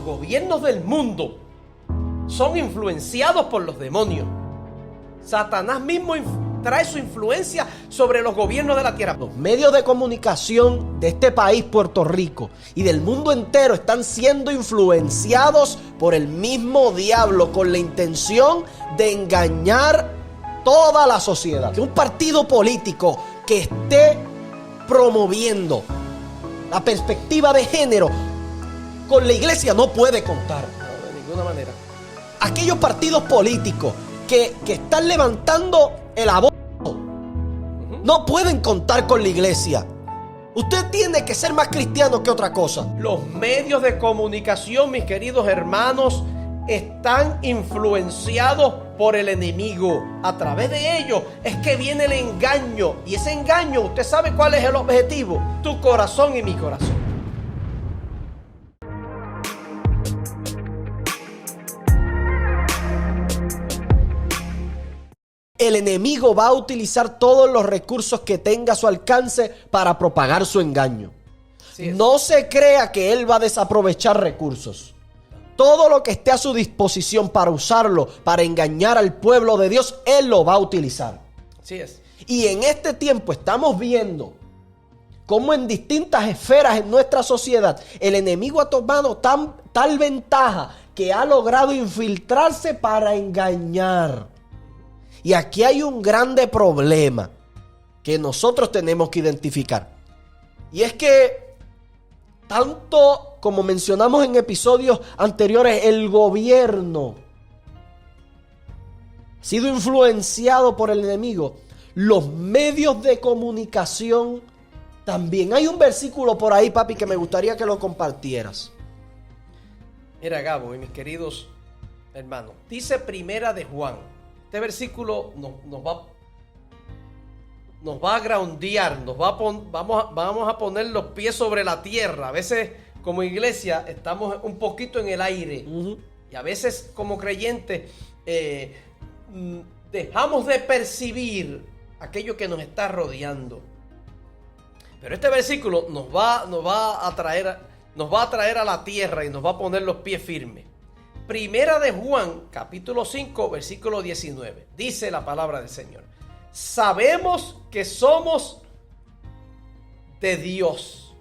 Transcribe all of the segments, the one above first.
gobiernos del mundo son influenciados por los demonios. Satanás mismo trae su influencia sobre los gobiernos de la tierra. Los medios de comunicación de este país, Puerto Rico, y del mundo entero están siendo influenciados por el mismo diablo con la intención de engañar toda la sociedad. Que un partido político que esté promoviendo la perspectiva de género con la iglesia no puede contar. No, de ninguna manera. Aquellos partidos políticos que están levantando el aborto no pueden contar con la iglesia. Usted tiene que ser más cristiano que otra cosa. Los medios de comunicación, mis queridos hermanos, están influenciados por el enemigo. A través de ellos es que viene el engaño. Y ese engaño, ¿usted sabe cuál es el objetivo? Tu corazón y mi corazón. El enemigo va a utilizar todos los recursos que tenga a su alcance para propagar su engaño. No se crea que él va a desaprovechar recursos. Todo lo que esté a su disposición para usarlo, para engañar al pueblo de Dios, él lo va a utilizar. Así es. Y en este tiempo estamos viendo cómo en distintas esferas en nuestra sociedad el enemigo ha tomado tal ventaja que ha logrado infiltrarse para engañar. Y aquí hay un grande problema que nosotros tenemos que identificar. Y es que, tanto como mencionamos en episodios anteriores, el gobierno ha sido influenciado por el enemigo. Los medios de comunicación también. Hay un versículo por ahí, papi, que me gustaría que lo compartieras. Mira, Gabo y mis queridos hermanos, dice Primera de Juan. Este versículo nos va a groundear, vamos a poner los pies sobre la tierra. A veces como iglesia estamos un poquito en el aire. Y a veces como creyentes dejamos de percibir aquello que nos está rodeando. Pero este versículo nos va a traer a la tierra y nos va a poner los pies firmes. Primera de Juan, capítulo 5, versículo 19. Dice la palabra del Señor. Sabemos que somos de Dios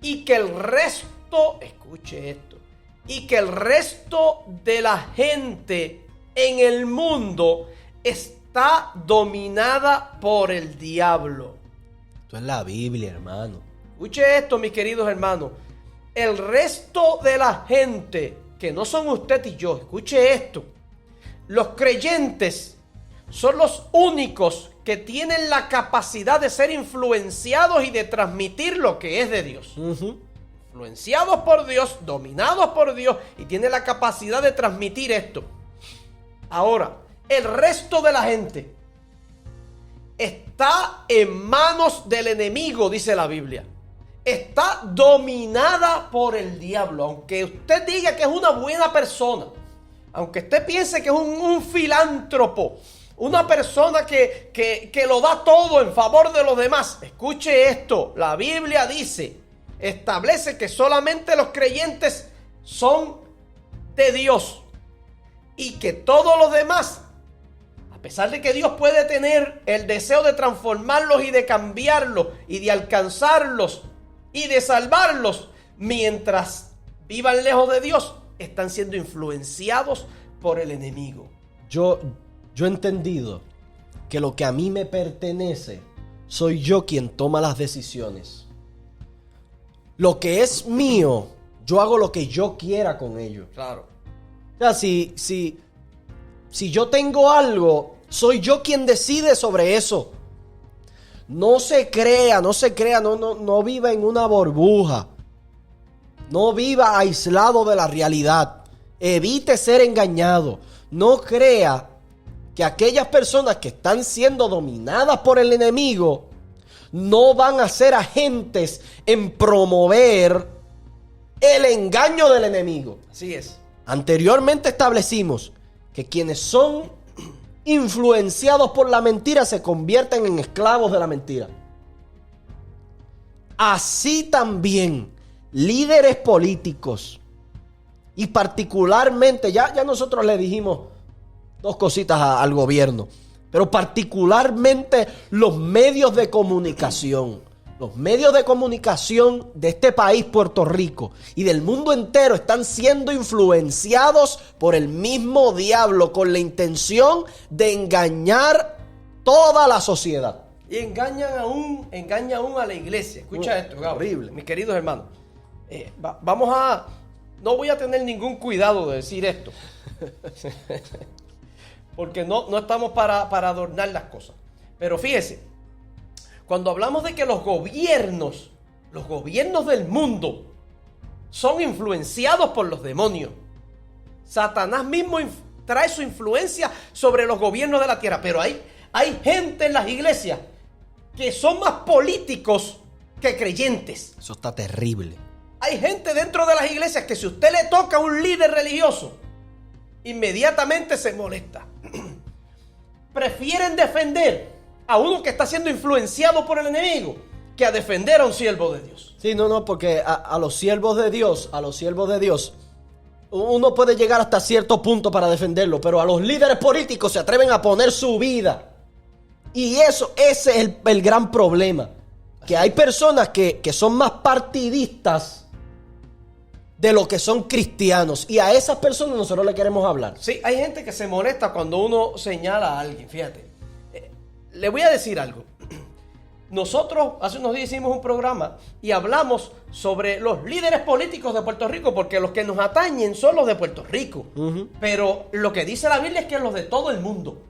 y que el resto, escuche esto, y que el resto de la gente en el mundo está dominada por el diablo. Esto es la Biblia, hermano. Escuche esto, mis queridos hermanos. El resto de la gente, que no son usted y yo, escuche esto. Los creyentes son los únicos que tienen la capacidad de ser influenciados y de transmitir lo que es de Dios. Influenciados por Dios, dominados por Dios, y tienen la capacidad de transmitir esto. Ahora, el resto de la gente está en manos del enemigo, dice la Biblia. Está dominada por el diablo. Aunque usted diga que es una buena persona, aunque usted piense que es un filántropo, una persona que lo da todo en favor de los demás, escuche esto, la Biblia dice, establece que solamente los creyentes son de Dios y que todos los demás, a pesar de que Dios puede tener el deseo de transformarlos y de cambiarlos y de alcanzarlos y de salvarlos, mientras vivan lejos de Dios, están siendo influenciados por el enemigo. Yo he entendido que lo que a mí me pertenece, soy yo quien toma las decisiones. Lo que es mío, yo hago lo que yo quiera con ello. Claro. O sea, si yo tengo algo, soy yo quien decide sobre eso. No se crea, no viva en una burbuja. No viva aislado de la realidad. Evite ser engañado. No crea que aquellas personas que están siendo dominadas por el enemigo no van a ser agentes en promover el engaño del enemigo. Así es. Anteriormente establecimos que quienes son influenciados por la mentira se convierten en esclavos de la mentira. Así también líderes políticos Y particularmente, ya nosotros le dijimos dos cositas al gobierno, pero particularmente los medios de comunicación. Los medios de comunicación de este país, Puerto Rico, y del mundo entero están siendo influenciados por el mismo diablo con la intención de engañar toda la sociedad. Y engaña aún a la iglesia. Escucha esto, Gabo, horrible. mis queridos hermanos. No voy a tener ningún cuidado de decir esto. Porque no estamos para adornar las cosas. Pero fíjese, cuando hablamos de que los gobiernos del mundo son influenciados por los demonios, Satanás mismo trae su influencia sobre los gobiernos de la tierra. Pero hay gente en las iglesias que son más políticos que creyentes. Eso está terrible. Hay gente dentro de las iglesias que si usted le toca a un líder religioso, inmediatamente se molesta. Prefieren defender a uno que está siendo influenciado por el enemigo que a defender a un siervo de Dios. Sí, no, porque a los siervos de Dios, uno puede llegar hasta cierto punto para defenderlo, pero a los líderes políticos se atreven a poner su vida. Y ese es el gran problema. Que hay personas que son más partidistas de lo que son cristianos. Y a esas personas nosotros le queremos hablar. Sí, hay gente que se molesta cuando uno señala a alguien. Fíjate, le voy a decir algo. Nosotros hace unos días hicimos un programa y hablamos sobre los líderes políticos de Puerto Rico, porque los que nos atañen son los de Puerto Rico. Pero lo que dice la Biblia es que los de todo el mundo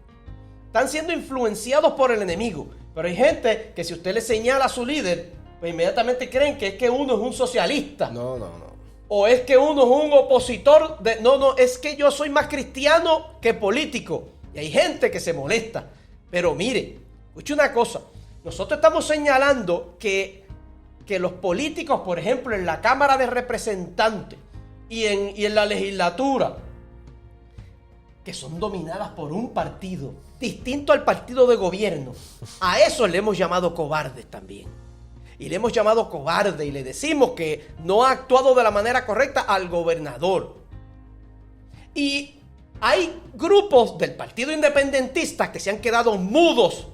están siendo influenciados por el enemigo. Pero hay gente que si usted le señala a su líder, pues inmediatamente creen que es que uno es un socialista. No. O es que uno es un opositor. Es que yo soy más cristiano que político. Y hay gente que se molesta. Pero mire, escuche una cosa. Nosotros estamos señalando que los políticos, por ejemplo, en la Cámara de Representantes y en la legislatura, que son dominadas por un partido distinto al partido de gobierno, a eso le hemos llamado cobardes también. Y le hemos llamado cobarde y le decimos que no ha actuado de la manera correcta al gobernador. Y hay grupos del Partido Independentista que se han quedado mudos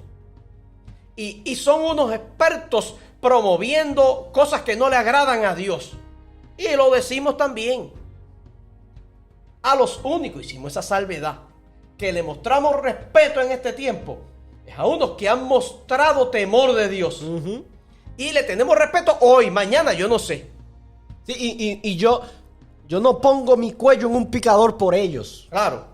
y son unos expertos promoviendo cosas que no le agradan a Dios. Y lo decimos también. A los únicos, hicimos esa salvedad, que le mostramos respeto en este tiempo, es a unos que han mostrado temor de Dios. Y le tenemos respeto hoy, mañana yo no sé. Sí, y yo no pongo mi cuello en un picador por ellos. Claro.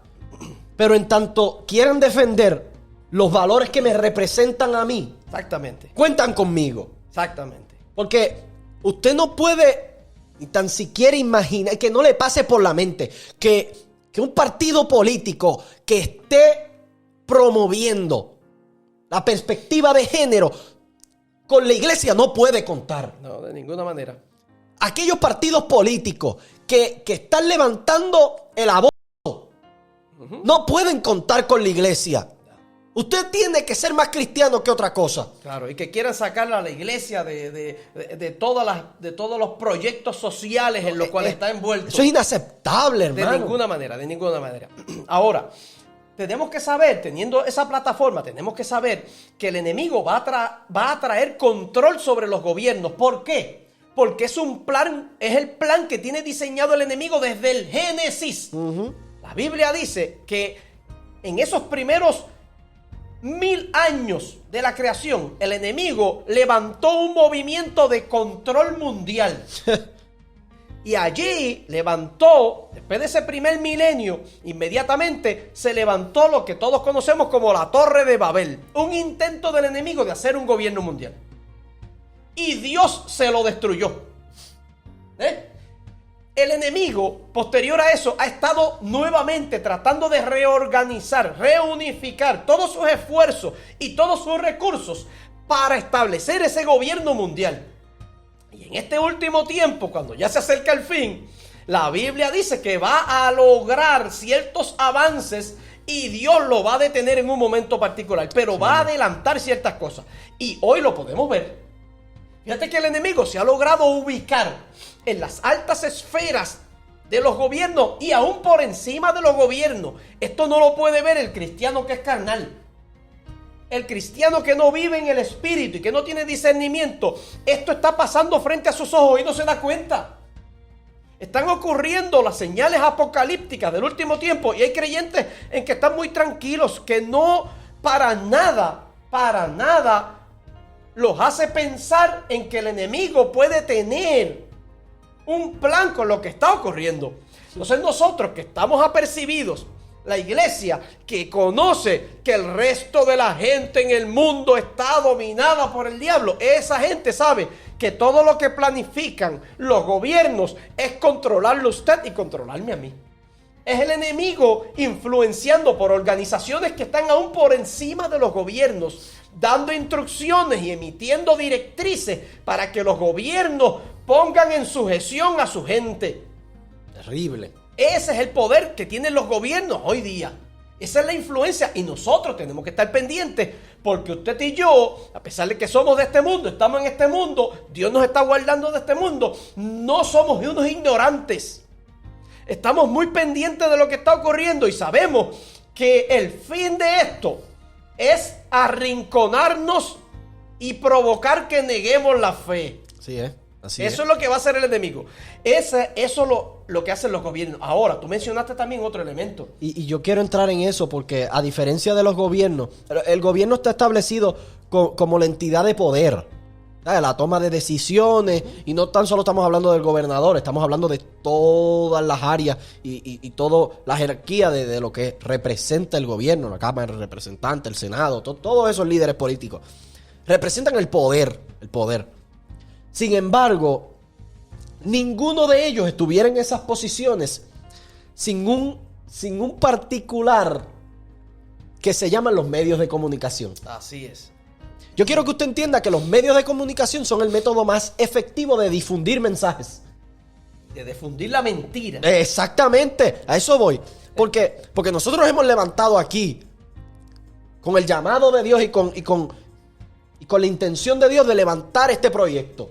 Pero en tanto quieran defender los valores que me representan a mí, Exactamente. cuentan conmigo. Exactamente. Porque usted no puede ni tan siquiera imaginar, que no le pase por la mente que un partido político que esté promoviendo la perspectiva de género con la iglesia no puede contar. No, de ninguna manera. Aquellos partidos políticos que están levantando el aborto no pueden contar con la iglesia. Usted tiene que ser más cristiano que otra cosa. Claro, y que quieran sacarla a la iglesia de todos los proyectos sociales en los cuales está envuelto. Eso es inaceptable, hermano. De ninguna manera, de ninguna manera. Ahora, tenemos que saber, teniendo esa plataforma, tenemos que saber que el enemigo va a traer control sobre los gobiernos. ¿Por qué? Porque es el plan que tiene diseñado el enemigo desde el Génesis. La Biblia dice que en esos primeros 1000 años de la creación, el enemigo levantó un movimiento de control mundial. Y allí levantó, después de ese primer milenio, inmediatamente se levantó lo que todos conocemos como la Torre de Babel. Un intento del enemigo de hacer un gobierno mundial. Y Dios se lo destruyó. El enemigo, posterior a eso, ha estado nuevamente tratando de reorganizar, reunificar todos sus esfuerzos y todos sus recursos para establecer ese gobierno mundial. Y en este último tiempo, cuando ya se acerca el fin, la Biblia dice que va a lograr ciertos avances y Dios lo va a detener en un momento particular, pero va a adelantar ciertas cosas. Y hoy lo podemos ver. Fíjate que el enemigo se ha logrado ubicar en las altas esferas de los gobiernos y aún por encima de los gobiernos. Esto no lo puede ver el cristiano que es carnal. El cristiano que no vive en el espíritu y que no tiene discernimiento, esto está pasando frente a sus ojos y no se da cuenta. Están ocurriendo las señales apocalípticas del último tiempo y hay creyentes en que están muy tranquilos, que no para nada los hace pensar en que el enemigo puede tener un plan con lo que está ocurriendo. Entonces nosotros que estamos apercibidos, la iglesia que conoce que el resto de la gente en el mundo está dominada por el diablo, esa gente sabe que todo lo que planifican los gobiernos es controlarlo a usted y controlarme a mí. Es el enemigo influenciando por organizaciones que están aún por encima de los gobiernos, dando instrucciones y emitiendo directrices para que los gobiernos pongan en sujeción a su gente. Terrible. Ese es el poder que tienen los gobiernos hoy día. Esa es la influencia y nosotros tenemos que estar pendientes porque usted y yo, a pesar de que somos de este mundo, estamos en este mundo, Dios nos está guardando de este mundo, no somos unos ignorantes. Estamos muy pendientes de lo que está ocurriendo y sabemos que el fin de esto es arrinconarnos y provocar que neguemos la fe. Sí, así Eso es lo que va a hacer el enemigo. Eso es lo que hacen los gobiernos. Ahora, tú mencionaste también otro elemento. Y yo quiero entrar en eso porque a diferencia de los gobiernos, el gobierno está establecido como la entidad de poder, ¿sabes? La toma de decisiones, y no tan solo estamos hablando del gobernador, estamos hablando de todas las áreas y toda la jerarquía de lo que representa el gobierno, la Cámara de Representantes, el Senado, todos esos líderes políticos. Representan el poder. Sin embargo, ninguno de ellos estuviera en esas posiciones sin un particular que se llaman los medios de comunicación. Así es. Yo quiero que usted entienda que los medios de comunicación son el método más efectivo de difundir mensajes. De difundir la mentira. Exactamente, a eso voy. Porque nosotros hemos levantado aquí con el llamado de Dios y con la intención de Dios de levantar este proyecto.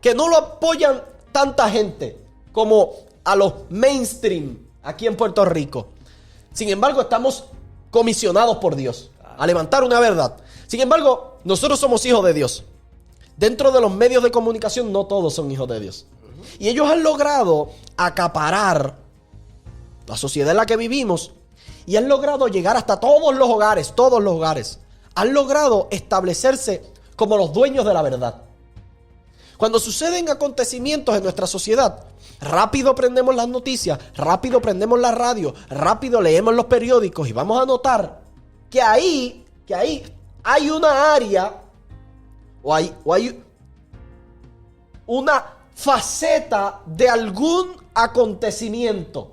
Que no lo apoyan tanta gente como a los mainstream aquí en Puerto Rico. Sin embargo, estamos comisionados por Dios a levantar una verdad. Sin embargo, nosotros somos hijos de Dios. Dentro de los medios de comunicación no todos son hijos de Dios. Y ellos han logrado acaparar la sociedad en la que vivimos y han logrado llegar hasta todos los hogares. Han logrado establecerse como los dueños de la verdad. Cuando suceden acontecimientos en nuestra sociedad, rápido prendemos las noticias, rápido prendemos la radio, rápido leemos los periódicos y vamos a notar que ahí hay una área o hay una faceta de algún acontecimiento.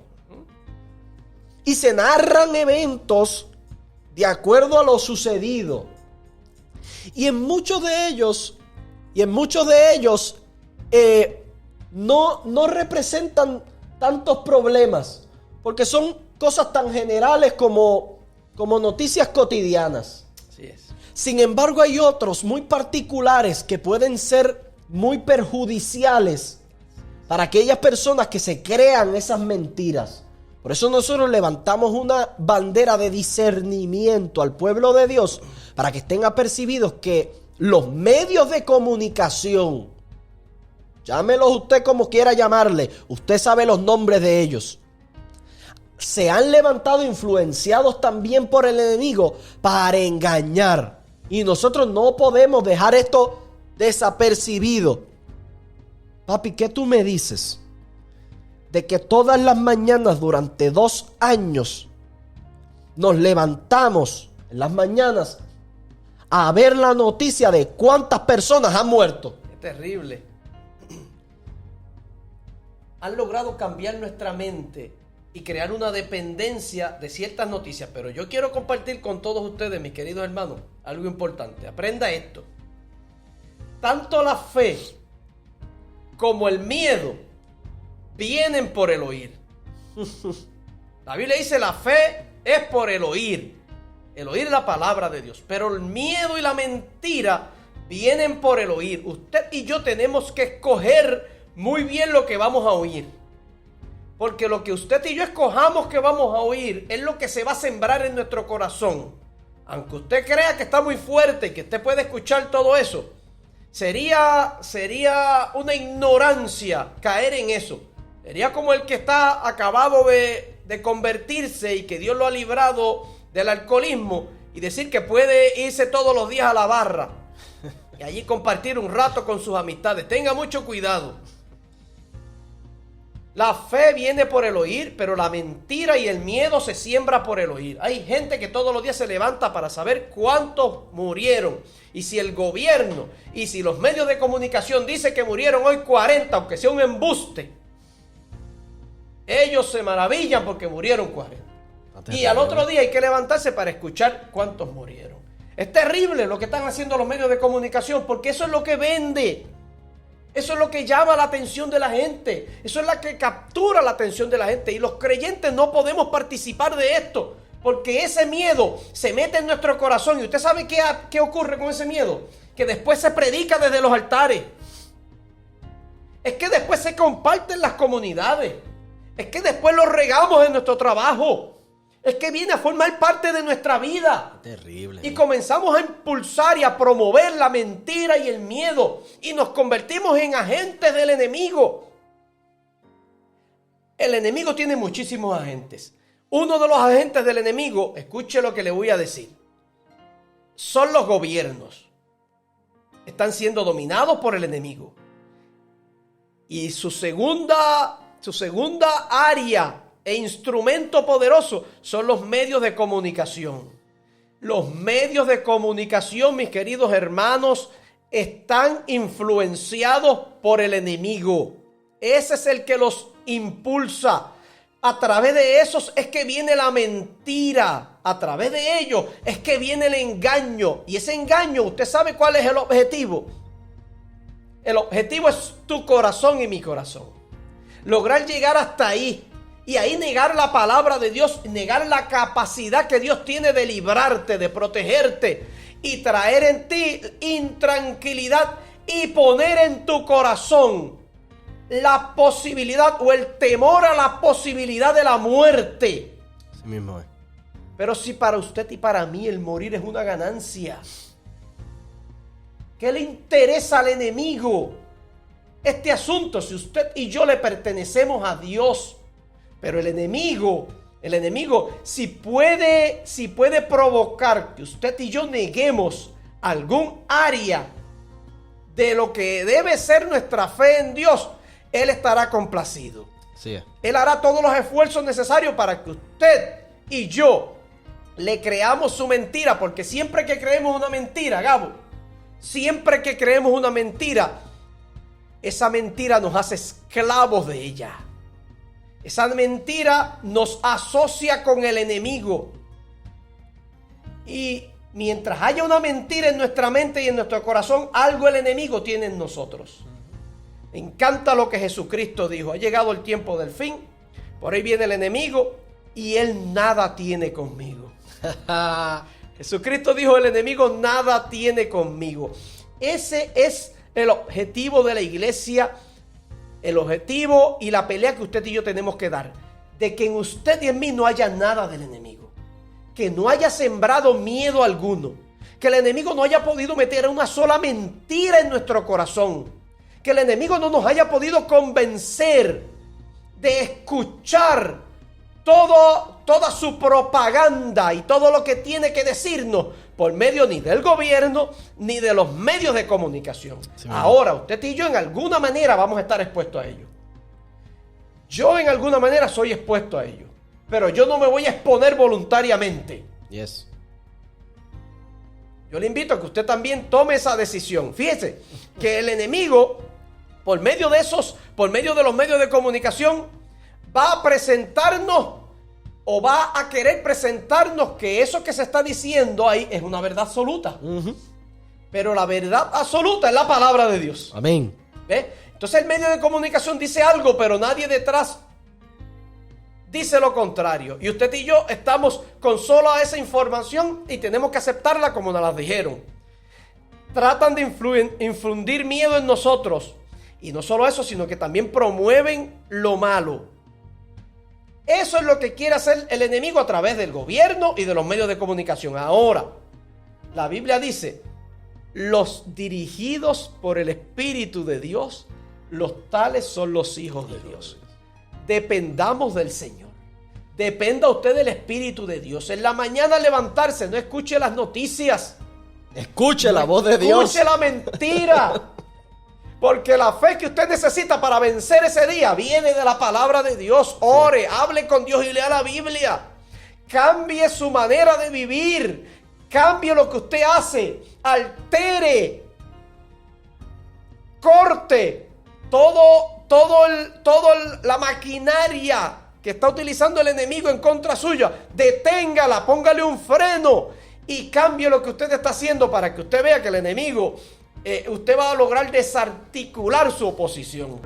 Y se narran eventos de acuerdo a lo sucedido. Y en muchos de ellos no representan tantos problemas, porque son cosas tan generales como noticias cotidianas. Así es. Sin embargo, hay otros muy particulares que pueden ser muy perjudiciales para aquellas personas que se crean esas mentiras. Por eso nosotros levantamos una bandera de discernimiento al pueblo de Dios para que estén apercibidos que los medios de comunicación, llámelos usted como quiera llamarle, usted sabe los nombres de ellos, se han levantado influenciados también por el enemigo para engañar. Y nosotros no podemos dejar esto desapercibido. Papi, ¿qué tú me dices de que todas las mañanas durante 2 años nos levantamos en las mañanas a ver la noticia de cuántas personas han muerto? Es terrible. Han logrado cambiar nuestra mente y crear una dependencia de ciertas noticias. Pero yo quiero compartir con todos ustedes, mis queridos hermanos, algo importante. Aprenda esto. Tanto la fe como el miedo vienen por el oír. La Biblia dice la fe es por el oír la palabra de Dios. Pero el miedo y la mentira vienen por el oír. Usted y yo tenemos que escoger muy bien lo que vamos a oír. Porque lo que usted y yo escojamos que vamos a oír es lo que se va a sembrar en nuestro corazón. Aunque usted crea que está muy fuerte y que usted puede escuchar todo eso, sería una ignorancia caer en eso. Sería como el que está acabado de convertirse y que Dios lo ha librado del alcoholismo y decir que puede irse todos los días a la barra y allí compartir un rato con sus amistades. Tenga mucho cuidado. La fe viene por el oír, pero la mentira y el miedo se siembra por el oír. Hay gente que todos los días se levanta para saber cuántos murieron. Y si el gobierno y si los medios de comunicación dicen que murieron hoy 40, aunque sea un embuste, ellos se maravillan porque murieron 40. Y al otro día hay que levantarse para escuchar cuántos murieron. Es terrible lo que están haciendo los medios de comunicación, porque eso es lo que vende. Eso es lo que llama la atención de la gente. Eso es lo que captura la atención de la gente. Y los creyentes no podemos participar de esto, porque ese miedo se mete en nuestro corazón. ¿Y usted sabe qué ocurre con ese miedo? Que después se predica desde los altares. Es que después se comparte en las comunidades. Es que después lo regamos en nuestro trabajo. Es que viene a formar parte de nuestra vida. Terrible. Y comenzamos a impulsar y a promover la mentira y el miedo. Y nos convertimos en agentes del enemigo. El enemigo tiene muchísimos agentes. Uno de los agentes del enemigo, escuche lo que le voy a decir, son los gobiernos. Están siendo dominados por el enemigo. Y su segunda área e instrumento poderoso son los medios de comunicación. Los medios de comunicación, mis queridos hermanos, están influenciados por el enemigo. Ese es el que los impulsa. A través de esos es que viene la mentira. A través de ellos es que viene el engaño. Y ese engaño, ¿usted sabe cuál es el objetivo? El objetivo es tu corazón y mi corazón. Lograr llegar hasta ahí. Y ahí negar la palabra de Dios, negar la capacidad que Dios tiene de librarte, de protegerte y traer en ti intranquilidad y poner en tu corazón la posibilidad o el temor a la posibilidad de la muerte. Así mismo es. Pero si para usted y para mí el morir es una ganancia, ¿qué le interesa al enemigo este asunto si usted y yo le pertenecemos a Dios? Pero el enemigo, si puede provocar que usted y yo neguemos algún área de lo que debe ser nuestra fe en Dios, Él estará complacido. Sí. Él hará todos los esfuerzos necesarios para que usted y yo le creamos su mentira, porque siempre que creemos una mentira, Gabo, siempre que creemos una mentira, esa mentira nos hace esclavos de ella. Esa mentira nos asocia con el enemigo. Y mientras haya una mentira en nuestra mente y en nuestro corazón, algo el enemigo tiene en nosotros. Me encanta lo que Jesucristo dijo. Ha llegado el tiempo del fin. Por ahí viene el enemigo y él nada tiene conmigo. Jesucristo dijo: el enemigo nada tiene conmigo. Ese es el objetivo de la iglesia. El objetivo y la pelea que usted y yo tenemos que dar, de que en usted y en mí no haya nada del enemigo, que no haya sembrado miedo alguno, que el enemigo no haya podido meter una sola mentira en nuestro corazón, que el enemigo no nos haya podido convencer de escuchar toda su propaganda y todo lo que tiene que decirnos por medio ni del gobierno ni de los medios de comunicación. Sí, ahora, usted y yo en alguna manera vamos a estar expuestos a ello. Yo en alguna manera soy expuesto a ello, pero yo no me voy a exponer voluntariamente. Yes. Yo le invito a que usted también tome esa decisión. Fíjese que el enemigo, por medio de los medios de comunicación, va a presentarnos o va a querer presentarnos que eso que se está diciendo ahí es una verdad absoluta. Pero la verdad absoluta es la palabra de Dios. Amén. ¿Ve? Entonces el medio de comunicación dice algo, pero nadie detrás dice lo contrario. Y usted y yo estamos con solo esa información y tenemos que aceptarla como nos la dijeron. Tratan de infundir miedo en nosotros. Y no solo eso, sino que también promueven lo malo. Eso es lo que quiere hacer el enemigo a través del gobierno y de los medios de comunicación. Ahora, la Biblia dice, los dirigidos por el Espíritu de Dios, los tales son los hijos de Dios. Dependamos del Señor. Dependa usted del Espíritu de Dios. En la mañana levantarse, no escuche las noticias. Escuche la voz de Dios. Escuche la mentira. Porque la fe que usted necesita para vencer ese día viene de la palabra de Dios. Ore, hable con Dios y lea la Biblia. Cambie su manera de vivir. Cambie lo que usted hace. Altere. Corte. La maquinaria que está utilizando el enemigo en contra suya. Deténgala, póngale un freno. Y cambie lo que usted está haciendo para que usted vea que el enemigo... usted va a lograr desarticular su oposición.